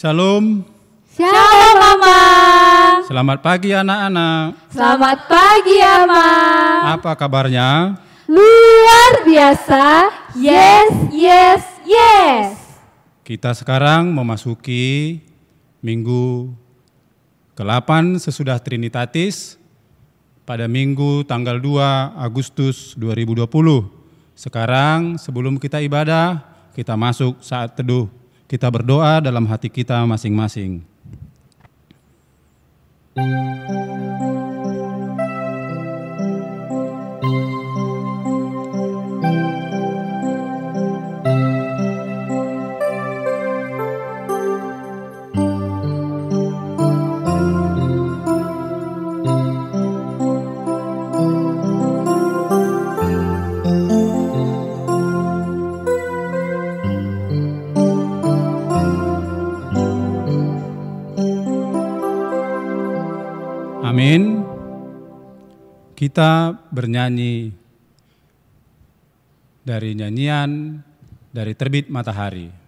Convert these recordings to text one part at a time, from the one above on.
Shalom. Shalom Mama. Selamat pagi anak-anak. Selamat pagi Mama. Apa kabarnya? Luar biasa. Yes, yes, yes. Kita sekarang memasuki minggu ke-8 sesudah Trinitatis pada minggu tanggal 2 Agustus 2020. Sekarang sebelum kita ibadah, kita masuk saat teduh. Kita berdoa dalam hati kita masing-masing. Amin. Kita bernyanyi dari nyanyian dari Terbit Matahari.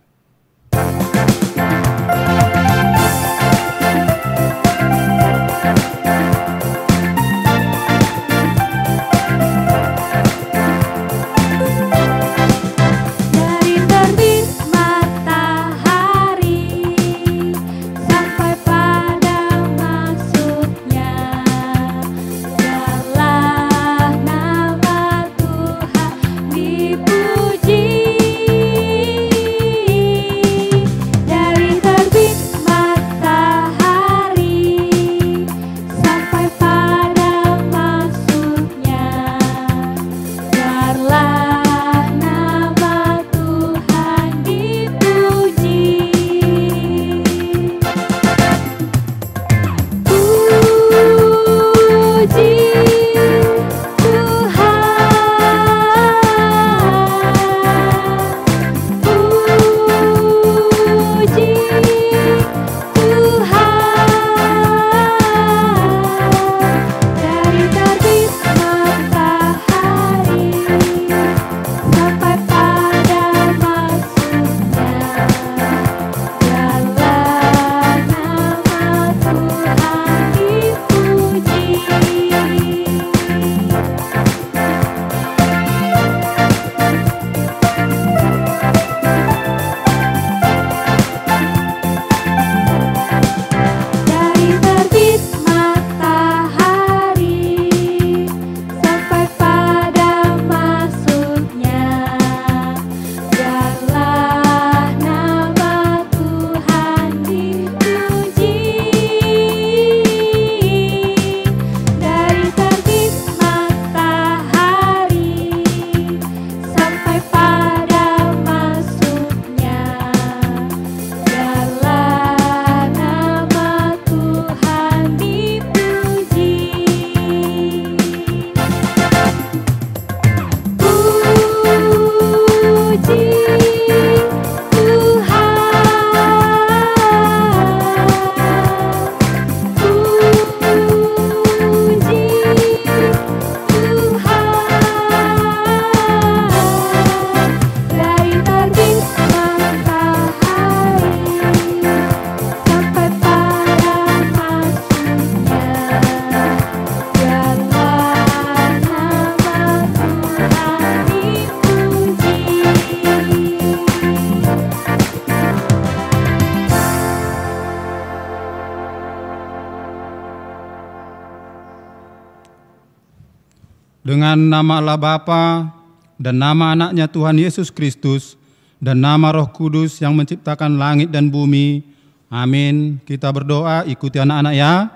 Dengan nama Allah Bapa dan nama anaknya Tuhan Yesus Kristus dan nama Roh Kudus yang menciptakan langit dan bumi. Amin. Kita berdoa, ikuti anak-anak ya.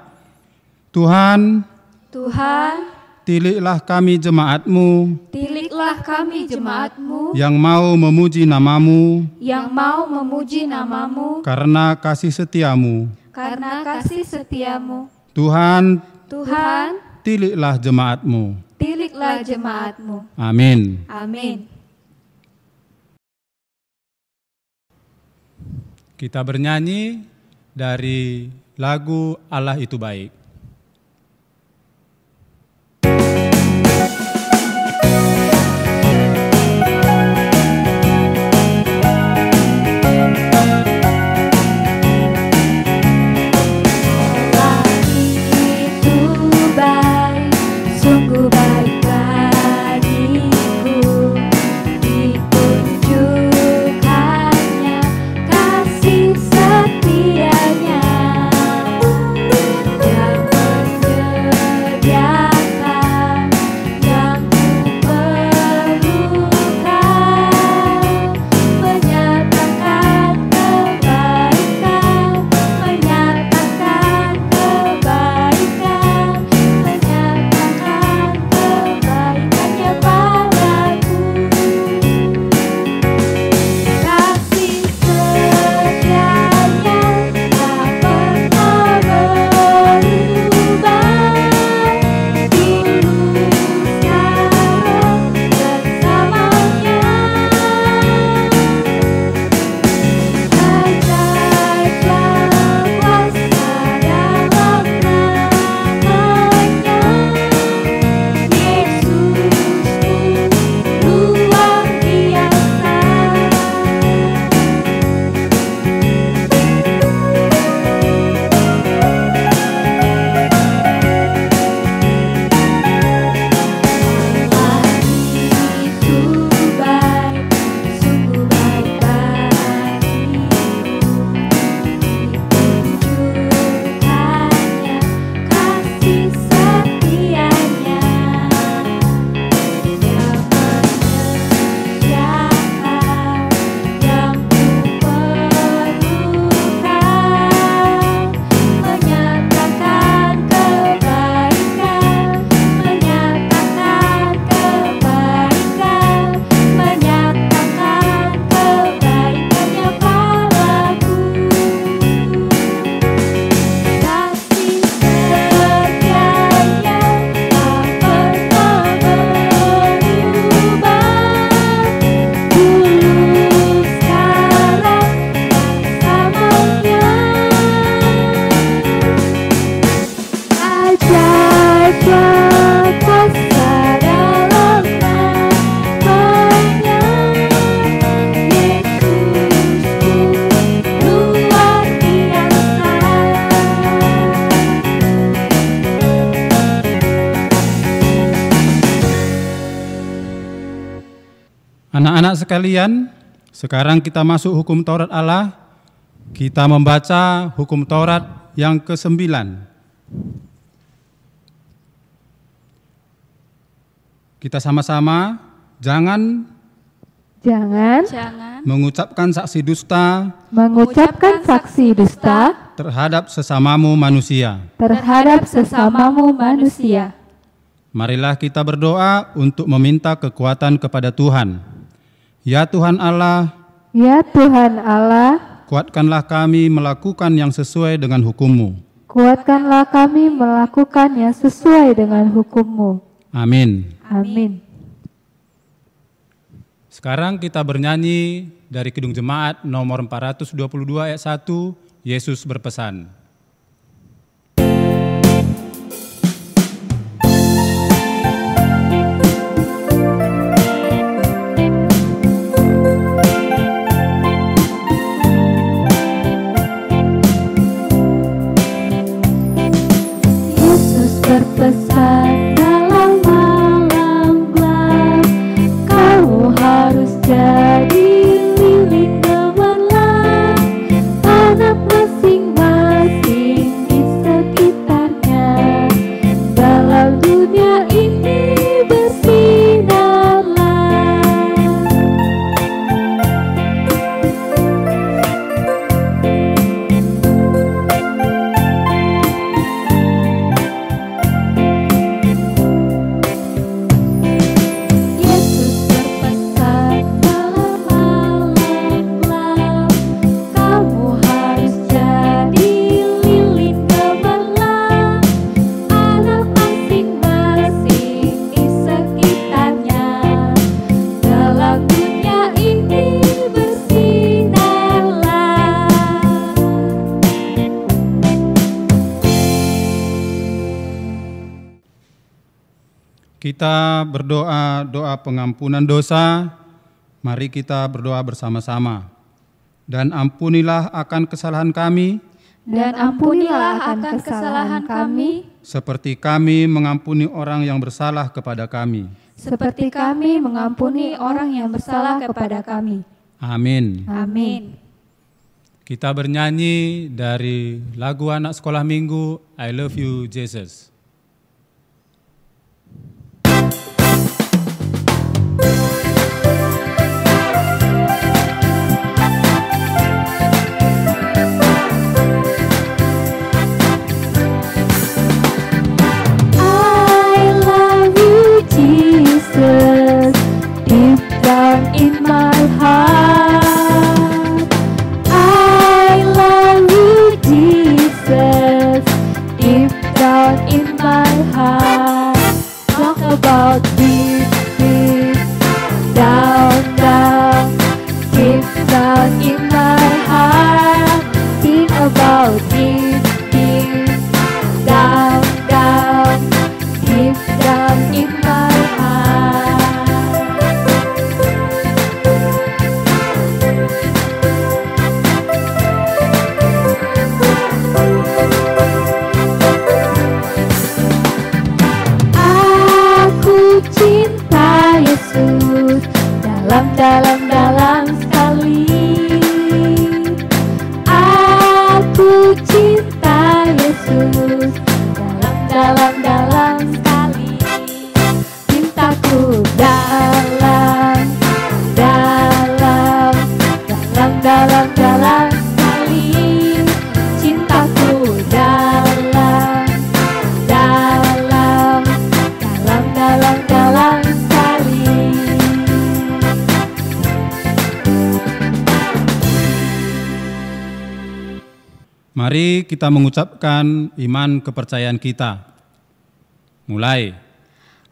Tuhan, tiliklah kami jemaat-Mu, yang mau memuji nama-Mu, karena kasih setiamu. Tuhan, tiliklah jemaat-Mu. Amin. Kita bernyanyi dari lagu Allah Itu Baik. Anak-anak sekalian, sekarang kita masuk hukum Taurat Allah. Kita membaca hukum Taurat yang ke-9. Kita sama-sama jangan mengucapkan saksi dusta terhadap sesamamu manusia. Marilah kita berdoa untuk meminta kekuatan kepada Tuhan. Ya Tuhan Allah, kuatkanlah kami melakukan yang sesuai dengan hukum-Mu. Amin. Sekarang kita bernyanyi dari Kidung Jemaat nomor 422 ayat 1, Yesus berpesan. Berpesan dalam malam gelap, kau harus jadi lilin gemerlap, anak masing-masing di sekitarnya, dalam dunia ini bersinarlah. Kita berdoa doa pengampunan dosa. Mari kita berdoa bersama-sama. Dan ampunilah akan kesalahan kami, seperti kami mengampuni orang yang bersalah kepada kami. Amin. Kita bernyanyi dari lagu anak sekolah minggu, I Love You Jesus. Deep down in my heart, I love you, Jesus. Deep down in my heart, talk about deep, deep down, down, deep down in my heart. Think about deep, deep down, down, deep down in my heart. Aku cinta Yesus dalam sekali. Aku cinta Yesus dalam sekali. Cintaku dalam sekali. Cintaku dalam sekali. Mari kita mengucapkan iman kepercayaan kita. Mulai.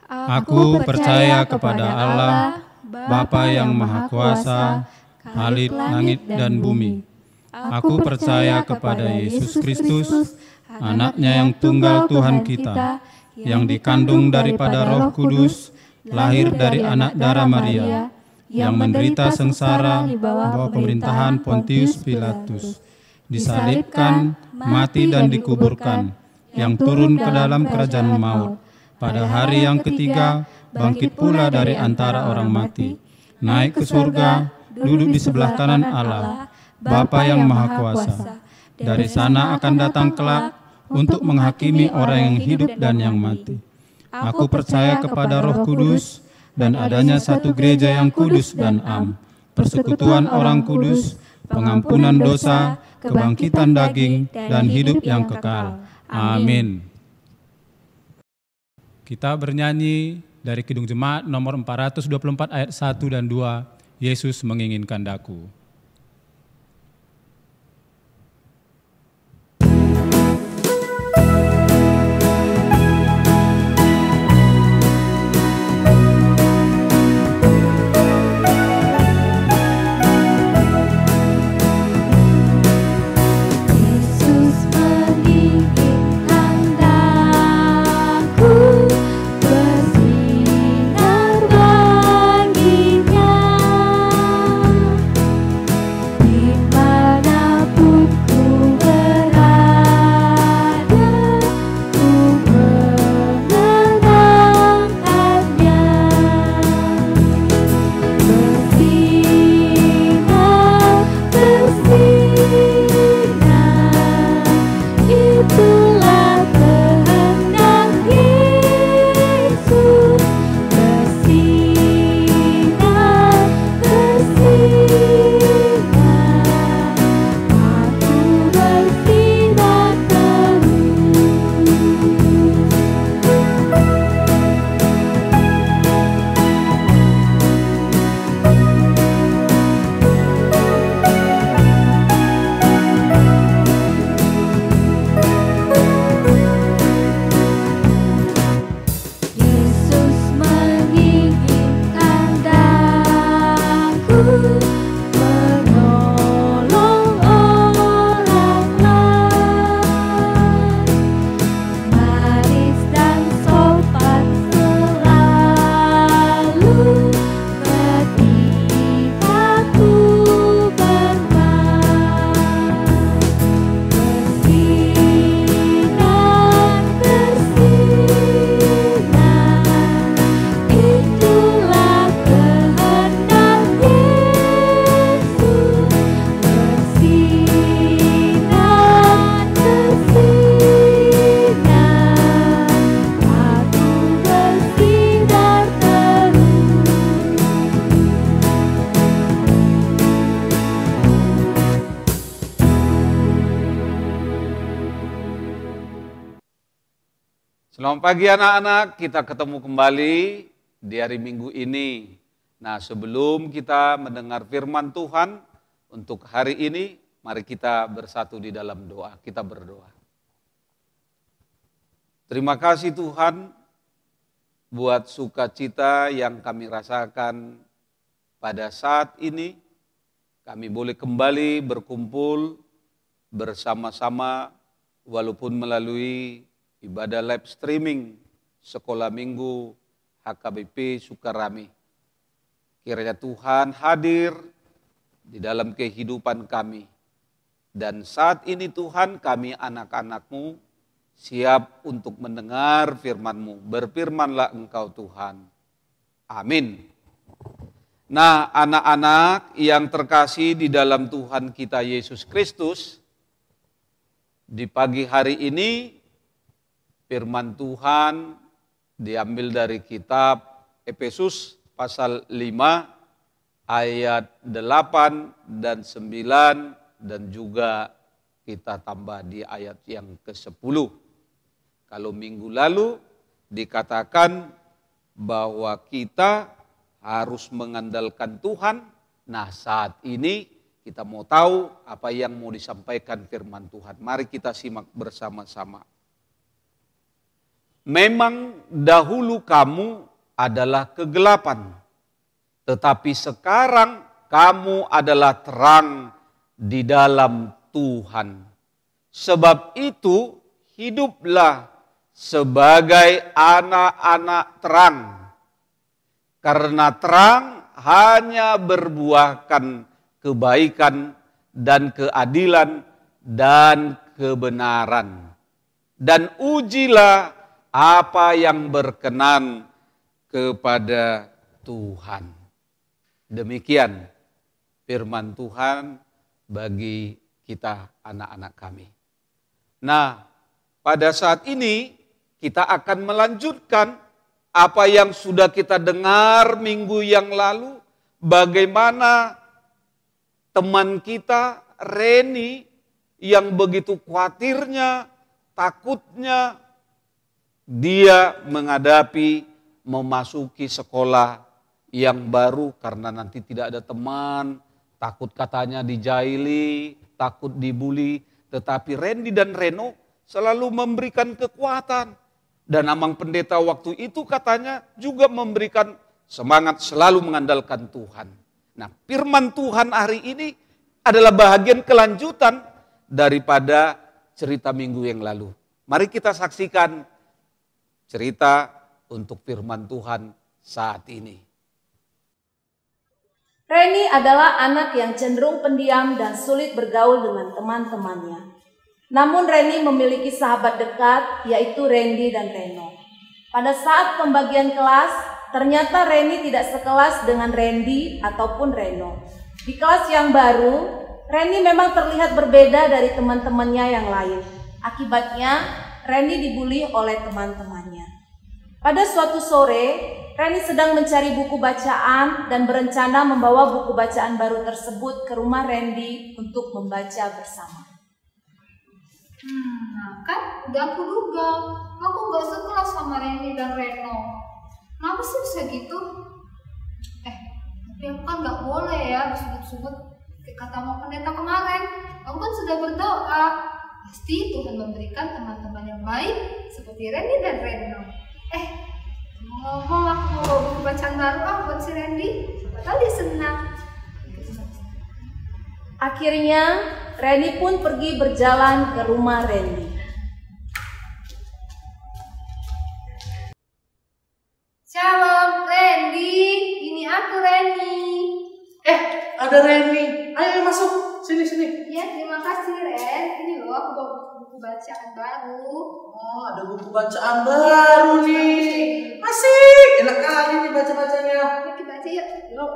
Aku percaya kepada Allah, Bapa yang Maha Kuasa, Khalik langit dan bumi. Aku percaya kepada Yesus Kristus, Anaknya yang tunggal Tuhan kita, yang dikandung daripada Roh Kudus, lahir dari anak darah Maria, yang menderita sengsara di bawah pemerintahan Pontius Pilatus, disalibkan, mati dan dikuburkan, yang turun ke dalam kerajaan maut. Pada hari yang ketiga, bangkit pula dari antara orang mati, naik ke surga, duduk di sebelah kanan Allah, Bapa yang Maha Kuasa. Dari sana akan datang kelak untuk menghakimi orang yang hidup dan yang mati. Aku percaya kepada Roh Kudus dan adanya satu gereja yang kudus dan am, persekutuan orang kudus, pengampunan dosa, kebangkitan daging, dan hidup yang kekal. Amin. Kita bernyanyi dari Kidung Jemaat nomor 424 ayat 1 dan 2, Yesus menginginkan daku. Selamat pagi anak-anak, kita ketemu kembali di hari Minggu ini. Nah, sebelum kita mendengar firman Tuhan untuk hari ini, mari kita bersatu di dalam doa. Kita berdoa. Terima kasih Tuhan buat sukacita yang kami rasakan pada saat ini. Kami boleh kembali berkumpul bersama-sama walaupun melalui ibadah live streaming Sekolah Minggu HKBP Sukarame. Kiranya Tuhan hadir di dalam kehidupan kami. Dan saat ini Tuhan, kami anak-anak-Mu siap untuk mendengar firman-Mu. Berfirmanlah Engkau Tuhan. Amin. Nah, anak-anak yang terkasih di dalam Tuhan kita Yesus Kristus, di pagi hari ini firman Tuhan diambil dari kitab Efesus pasal 5 ayat 8 dan 9 dan juga kita tambah di ayat yang ke-10. Kalau minggu lalu dikatakan bahwa kita harus mengandalkan Tuhan, nah saat ini kita mau tahu apa yang mau disampaikan firman Tuhan. Mari kita simak bersama-sama. Memang dahulu kamu adalah kegelapan, tetapi sekarang kamu adalah terang di dalam Tuhan. Sebab itu hiduplah sebagai anak-anak terang. Karena terang hanya berbuahkan kebaikan dan keadilan dan kebenaran. Dan ujilah apa yang berkenan kepada Tuhan. Demikian firman Tuhan bagi kita anak-anak kami. Nah, pada saat ini kita akan melanjutkan apa yang sudah kita dengar minggu yang lalu, bagaimana teman kita Reni yang begitu khawatirnya, takutnya dia menghadapi memasuki sekolah yang baru karena nanti tidak ada teman, takut katanya dijaili, takut dibully. Tetapi Randy dan Reno selalu memberikan kekuatan. Dan Amang Pendeta waktu itu katanya juga memberikan semangat selalu mengandalkan Tuhan. Nah, firman Tuhan hari ini adalah bahagian kelanjutan daripada cerita minggu yang lalu. Mari kita saksikan cerita untuk firman Tuhan saat ini. Reni adalah anak yang cenderung pendiam dan sulit bergaul dengan teman-temannya. Namun Reni memiliki sahabat dekat, yaitu Randy dan Reno. Pada saat pembagian kelas, ternyata Reni tidak sekelas dengan Randy ataupun Reno. Di kelas yang baru, Reni memang terlihat berbeda dari teman-temannya yang lain. Akibatnya, Reni dibully oleh teman-temannya. Pada suatu sore, Reni sedang mencari buku bacaan dan berencana membawa buku bacaan baru tersebut ke rumah Randy untuk membaca bersama. Nah kan udah aku duga, aku gak sekelas sama Randy dan Reno. Kenapa sih bisa gitu? Tapi aku kan gak boleh ya bersebut-sebut kata Amang Pendeta kemarin. Aku kan sudah berdoa, pasti Tuhan memberikan teman-teman yang baik seperti Randy dan Reno. Ngomong aku mau bawa buku bacaan baru buat si Randy, siapa tahu dia senang. Akhirnya, Reni pun pergi berjalan ke rumah Randy. Shalom Randy, ini aku Reni. Ada Reni. Ayo masuk, sini. Ya terima kasih Ren, ini loh aku bawa buku bacaan baru. Oh, ada buku bacaan baru nih. Asik, enak kali nih baca-bacanya. Yuk kita baca yuk.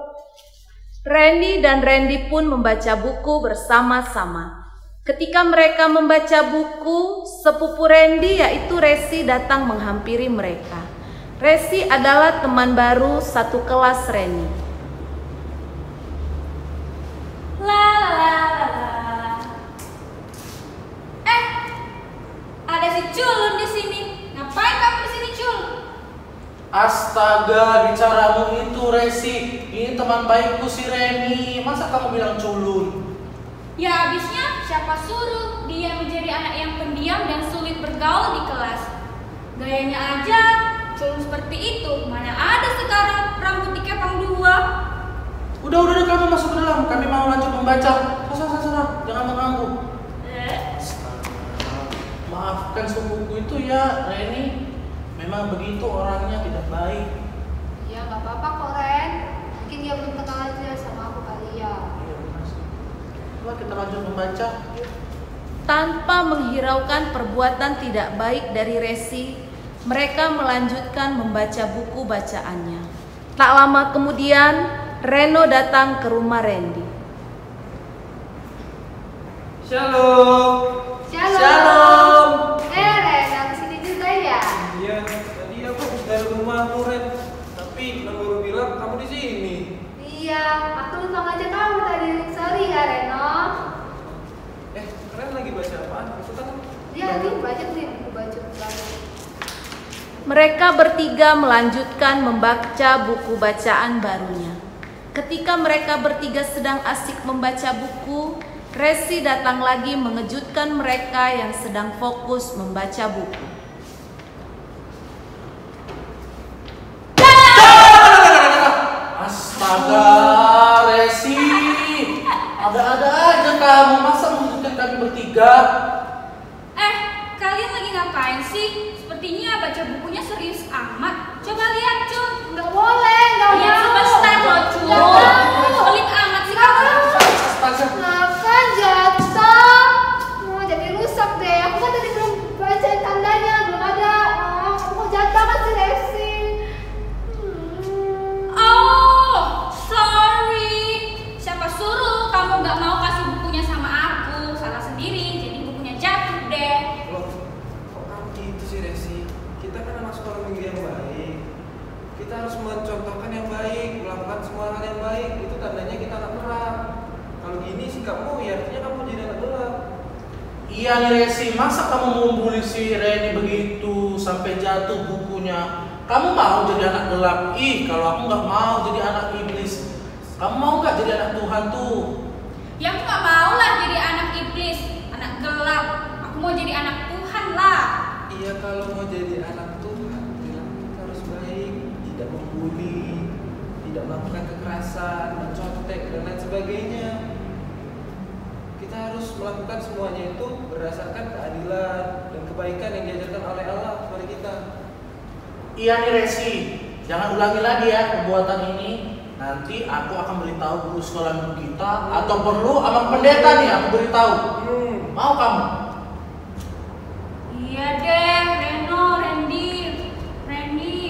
Randy dan Randy pun membaca buku bersama-sama. Ketika mereka membaca buku, sepupu Randy yaitu Resi datang menghampiri mereka. Resi adalah teman baru satu kelas Reni. Ada si Culun di sini. Ngapain kamu di sini, Cul? Astaga, bicaramu itu Resi. Ini teman baikku si Reni. Masa kamu bilang culun? Ya abisnya siapa suruh dia menjadi anak yang pendiam dan sulit bergaul di kelas. Gayanya aja culun seperti itu. Mana ada sekarang rambut dikepang dua. Udah, kamu masuk ke dalam. Kami mau lanjut membaca. Sana, jangan mengganggu. Maafkan sepupuku itu ya, Reni. Memang begitu orangnya, tidak baik. Ya gak apa-apa kok Ren, mungkin dia belum kenal aja sama aku kali ya. Iya benar sih. Coba kita lanjut membaca. Tanpa menghiraukan perbuatan tidak baik dari Resi, mereka melanjutkan membaca buku bacaannya. Tak lama kemudian, Reno datang ke rumah Randy. Shalom. Ren, aku sini juga ya? Iya, tadi aku dari rumahmu Ren. Tapi Guru bilang kamu di sini. Iya, aku lupa ngajak kamu tadi. Sorry ya Reno. Kalian lagi baca apaan? Itu kan Iya, nih baca buku bacaan baru. Mereka bertiga melanjutkan membaca buku bacaan barunya. Ketika mereka bertiga sedang asik membaca buku, Resi datang lagi mengejutkan mereka yang sedang fokus membaca buku. Astaga, Resi. Ada-ada aja kamu. Masa mengejutkan kami bertiga? Kalian lagi ngapain sih? Sepertinya baca bukunya serius amat. Coba lihat, Cul. Nggak boleh, nggak mau. Lihat sebentar loh, Cul. Nggak mau. Pelit amat sih kamu. Makan jatuh. Jadi rusak deh. Aku kan tadi belum bacain tandanya, belum ada. Aku jatuh kan si Resi. Oh, sorry. kita harus mencontohkan yang baik, melakukan semua hal yang baik. Itu tandanya kita anak terang. Kalau gini sikapmu, ya artinya kamu jadi anak gelap. Iya nih Resi, masa kamu membuli si Reni begitu sampai jatuh bukunya? Kamu mau jadi anak gelap? Ih, kalau aku nggak mau jadi anak iblis. Kamu mau nggak jadi anak Tuhan tuh? Ya aku gak mau lah jadi anak iblis, anak gelap. Aku mau jadi anak Tuhan lah. Iya, kalau mau jadi anak Tuhan, kita harus baik, tidak membuli, tidak melakukan kekerasan, mencontek dan lain sebagainya. Kita harus melakukan semuanya itu berdasarkan keadilan dan kebaikan yang diajarkan oleh Allah kepada kita. Iya nih Resi, jangan ulangi lagi ya perbuatan ini. Nanti aku akan beritahu guru sekolah minggu kita, atau perlu sama pendeta nih aku beritahu. Mau kamu? Iya deh, Reno, Randy,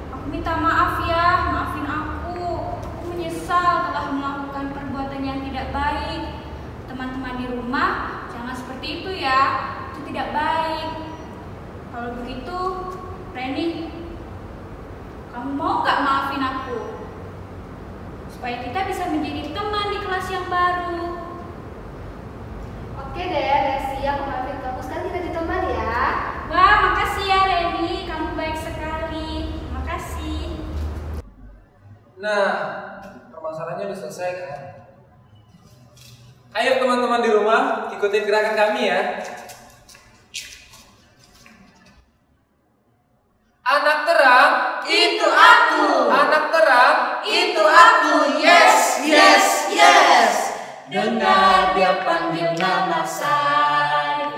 aku minta maaf ya, maafin aku. Aku menyesal telah melakukan perbuatan yang tidak baik. Teman-teman di rumah, jangan seperti itu ya, itu tidak baik. Kalau begitu, Randy, kamu mau gak maafin aku? Supaya kita bisa menjadi teman di kelas yang baru. Oke deh, Resi, aku maafin kamu. Sekarang kita jadi teman ya. Wah, makasih ya Randy, kamu baik sekali. Makasih. Nah, permasalahannya udah selesai kan? Ayo teman-teman di rumah, ikutin gerakan kami ya. Anak terang, Itu aku. anak terang. Itu aku. Yes, yes, yes. Dengar dia panggil nama saya.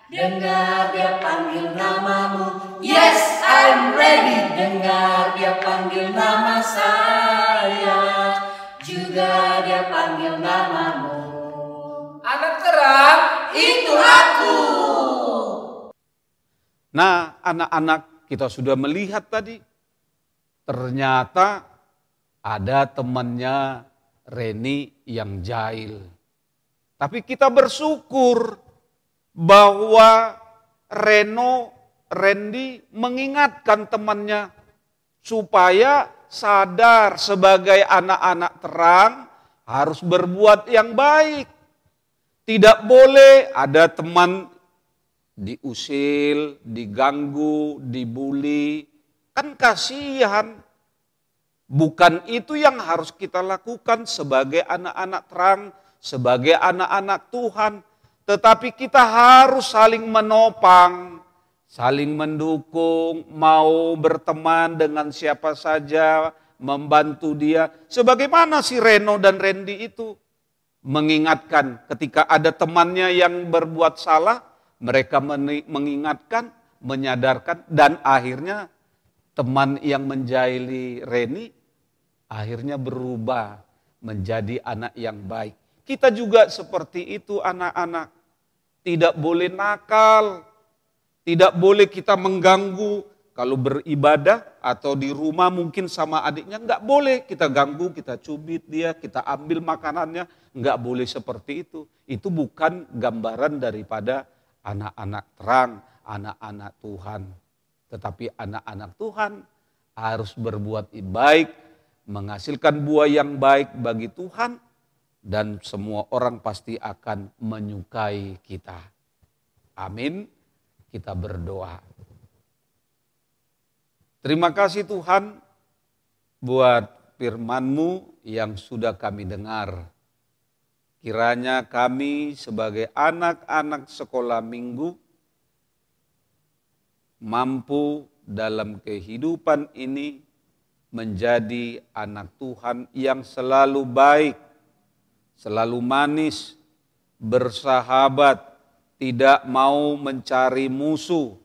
Dengar dia panggil namamu. Yes, I'm ready. Dengar dia panggil nama saya. Juga dia panggil namamu. Anak terang. Itu aku. Nah, anak-anak, kita sudah melihat tadi. Ternyata ada temannya Reni yang jahil. Tapi kita bersyukur bahwa Randy mengingatkan temannya supaya sadar sebagai anak-anak terang harus berbuat yang baik. Tidak boleh ada teman diusil, diganggu, dibully. Kan kasihan. Bukan itu yang harus kita lakukan sebagai anak-anak terang, sebagai anak-anak Tuhan. Tetapi kita harus saling menopang, saling mendukung, mau berteman dengan siapa saja, membantu dia. Sebagaimana si Reno dan Randy itu mengingatkan ketika ada temannya yang berbuat salah, mereka mengingatkan, menyadarkan, dan akhirnya teman yang menjahili Reni akhirnya berubah menjadi anak yang baik. Kita juga seperti itu anak-anak. Tidak boleh nakal, tidak boleh kita mengganggu. Kalau beribadah atau di rumah mungkin sama adiknya, enggak boleh kita ganggu, kita cubit dia, kita ambil makanannya. Enggak boleh seperti itu. Itu bukan gambaran daripada anak-anak terang, anak-anak Tuhan. Tetapi anak-anak Tuhan harus berbuat baik, menghasilkan buah yang baik bagi Tuhan, dan semua orang pasti akan menyukai kita. Amin. Kita berdoa. Terima kasih Tuhan buat firman-Mu yang sudah kami dengar. Kiranya kami sebagai anak-anak sekolah minggu mampu dalam kehidupan ini menjadi anak Tuhan yang selalu baik, selalu manis, bersahabat, tidak mau mencari musuh.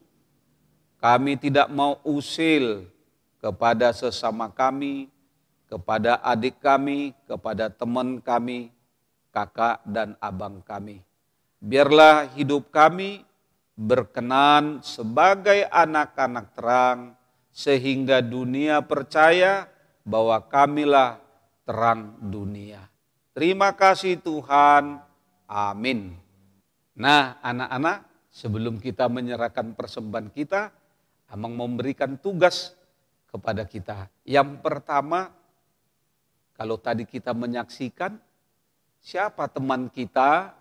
Kami tidak mau usil kepada sesama kami, kepada adik kami, kepada teman kami, kakak dan abang kami. Biarlah hidup kami berkenan sebagai anak-anak terang, sehingga dunia percaya bahwa kamilah terang dunia. Terima kasih Tuhan. Amin. Nah anak-anak, sebelum kita menyerahkan persembahan kita, Amang memberikan tugas kepada kita. Yang pertama, kalau tadi kita menyaksikan, siapa teman kita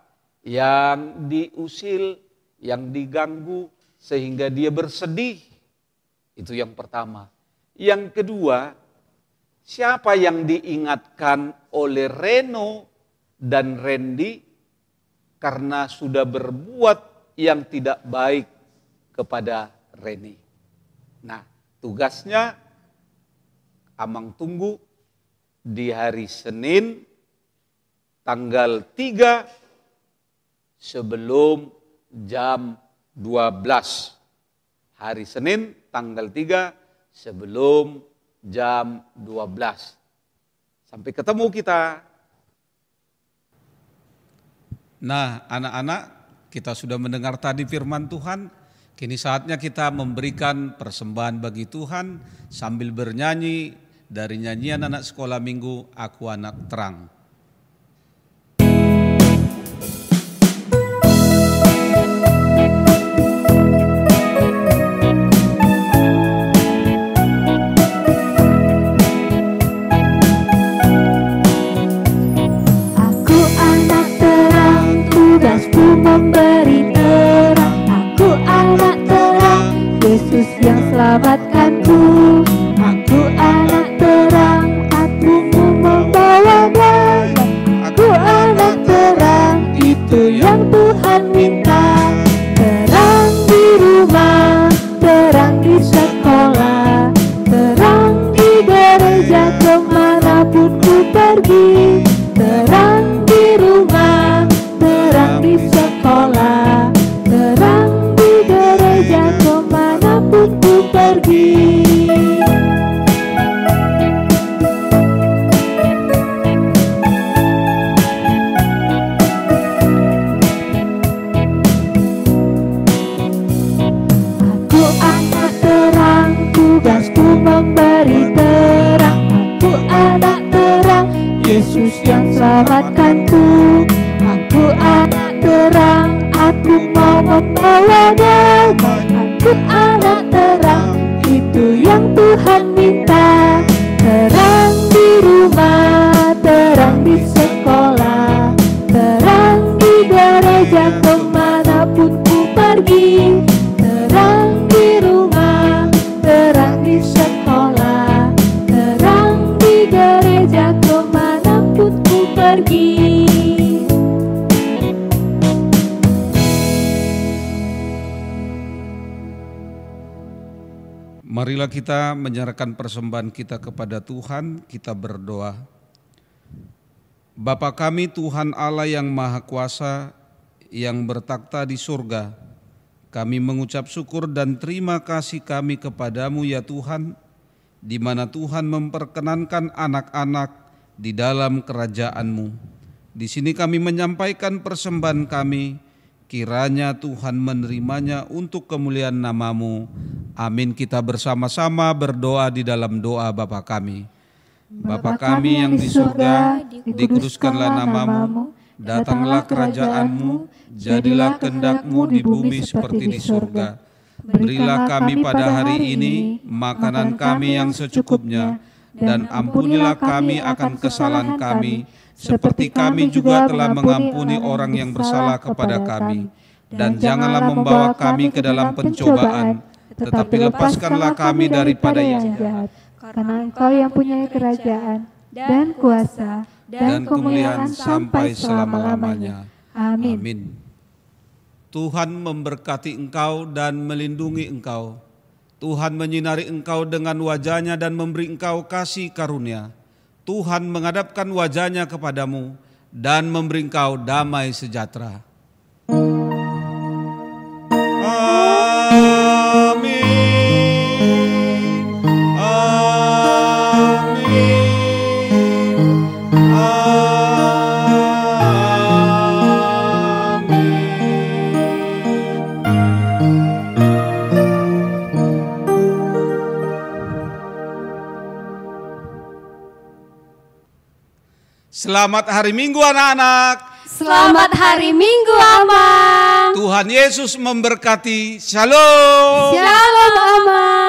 yang diusil, yang diganggu sehingga dia bersedih? Itu yang pertama. Yang kedua, siapa yang diingatkan oleh Reno dan Randy karena sudah berbuat yang tidak baik kepada Reni. Nah, tugasnya Amang tunggu di hari Senin tanggal 3 sebelum jam 12. Hari Senin tanggal 3 sebelum jam 12. Sampai ketemu kita. Nah, anak-anak, kita sudah mendengar tadi firman Tuhan. Kini saatnya kita memberikan persembahan bagi Tuhan sambil bernyanyi dari nyanyian anak sekolah minggu, Aku Anak Terang. Memberi terang, aku anak terang, Yesus yang selamatkanku. Aku anak terang, aku membawa damai. Aku anak terang, itu yang Tuhan minta. Terang di rumah, terang di sekolah, terang di gereja kemanapun ku pergi. Terang di rumah, terang di sekolah, terang di gereja kemanapun ku pergi. Aku anak terang, tugasku memberi terang. Aku anak terang, Yesus yang selamatkanku. Aku anak terang, aku mau membawa damai. Aku anak terang, itu yang Tuhan minta. Terang di rumah, terang di sekolah, terang di gereja kemanapun ku pergi. Terang di rumah, terang di sekolah, terang di gereja kemanapun ku pergi. Marilah kita menyerahkan persembahan kita kepada Tuhan, kita berdoa. Bapa kami Tuhan Allah yang Maha Kuasa, yang bertakhta di surga, kami mengucap syukur dan terima kasih kami kepadamu ya Tuhan, di mana Tuhan memperkenankan anak-anak di dalam kerajaan-Mu. Di sini kami menyampaikan persembahan kami, kiranya Tuhan menerimanya untuk kemuliaan nama-Mu. Amin. Kita bersama-sama berdoa di dalam doa Bapa kami. Bapa kami yang di surga, dikuduskanlah nama-Mu, datanglah kerajaan-Mu, jadilah kehendak-Mu di bumi seperti di surga. Berilah kami pada hari ini makanan kami yang secukupnya, dan ampunilah kami akan kesalahan kami, seperti kami juga telah mengampuni orang yang bersalah kepada kami. Dan janganlah membawa kami ke dalam pencobaan, tetapi lepaskanlah kami daripada yang jahat. Karena Engkau yang punya kerajaan dan kuasa dan kemuliaan sampai selama-lamanya. Amin. Amin. Tuhan memberkati engkau dan melindungi engkau. Tuhan menyinari engkau dengan wajah-Nya dan memberi engkau kasih karunia. Tuhan menghadapkan wajah-Nya kepadamu dan memberi engkau damai sejahtera. Selamat hari Minggu anak-anak. Selamat hari Minggu, Amang. Tuhan Yesus memberkati. Shalom. Shalom, Amang.